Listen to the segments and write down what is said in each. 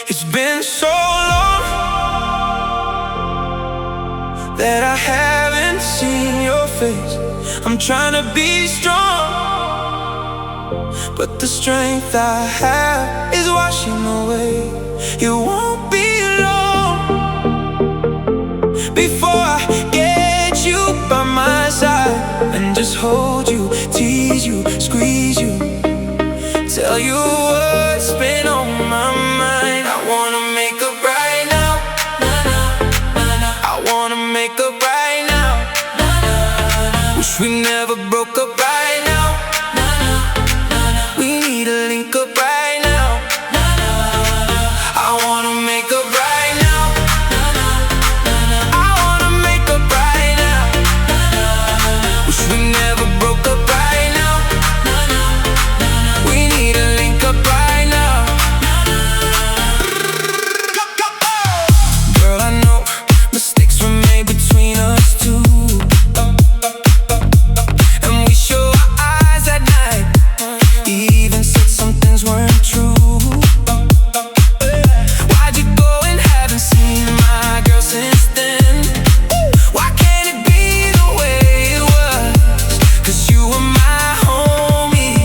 It's been so long that I haven't seen your face. I'm trying to be strong, but the strength I have is washing away. It won't be long before I get you by my side and just hold you, tease you, squeeze you, tell you what's been on my mind. I wanna make up right now, I wanna make up right now. Wish we never broke up right now. We need to link up right now. I wanna make up right now. I wanna make up right now. Wish we never broke up right now. We need to link up right now. Girl, I know mistakes were made between us two, and we show our eyes at night, even said some things weren't true. Why'd you go and haven't seen my girl since then? Why can't it be the way it was? 'Cause you were my homie,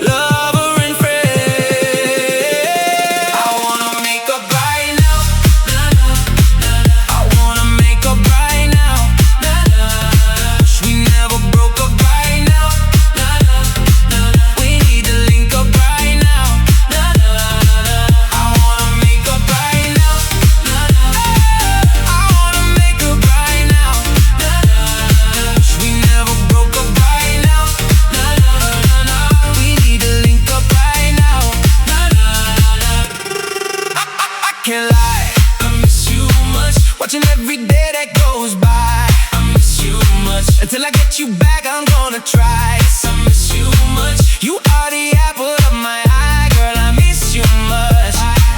lover and friend. I wanna make up right now. I wanna make up right now. Wish we never broke up right now. We need to link up right now. I wanna make up right now. I wanna make up right now. Wish we never broke up right now. We need to link up right now. I can't lie, I miss you much. Watching every day that goes by, I miss you much. Until I get you back, I'm gonna try. I miss you much. You are the apple of my eye, girl. I miss you much.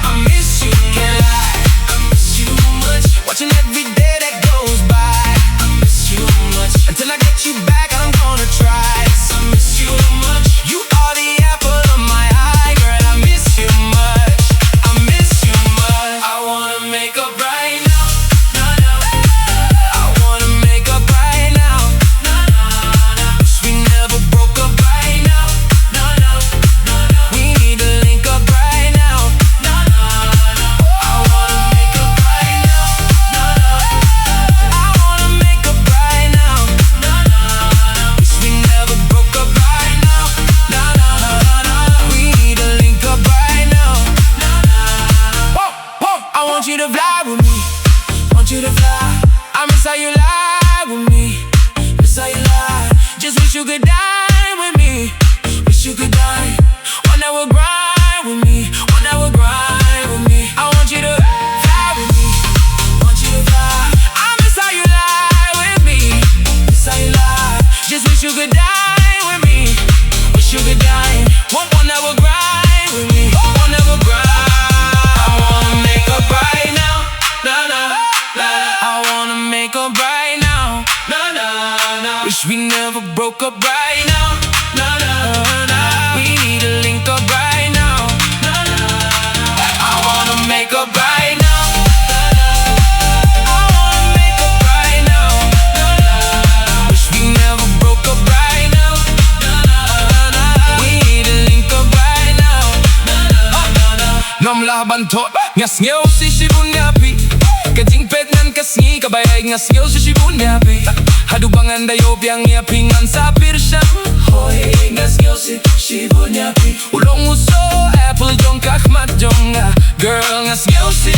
I miss you. Can't lie, I miss you much. Watching every day that goes by, I miss you much. Until I get you back, I'm gonna try. I miss you much. You are the apple of my eye, girl. I miss you much. I miss you much. I wanna make up right now. I wanna make up right now. Wish we never broke up right now. We need to link up right now. I wanna make up right now. I wanna make up right now. Wish we never broke up right now. We need to link up right now. I want you to fly with me, want you to fly. I miss how you lie with me, miss how you lie. Just wish you could dine with me, wish you could dine. 1 hour grind with me, 1 hour grind with me. I want you to fly with me, want you to fly. I miss how you lie with me, miss how you lie. Just wish you could dine with me, wish you could dine. 1 hour grind with me, 1 hour grind. I wanna make up right now, I wanna make up right now, Wish we never broke up right now, We need to link up right now, I wanna make up right now. I wanna make up right now. Wish we never broke up right now. We need to link up right now. Ngam laban tot ngas ngeu si shibunya pi. Kajing pet nan kasngi kabayay ngas ngeu si shibunya pi. Hadubangan dayo biang ya pingan sapir siyang hoy ngas ngeu si shibunya pi. Ulong uso apple jong kakmat jong. Girl ngas ngeu si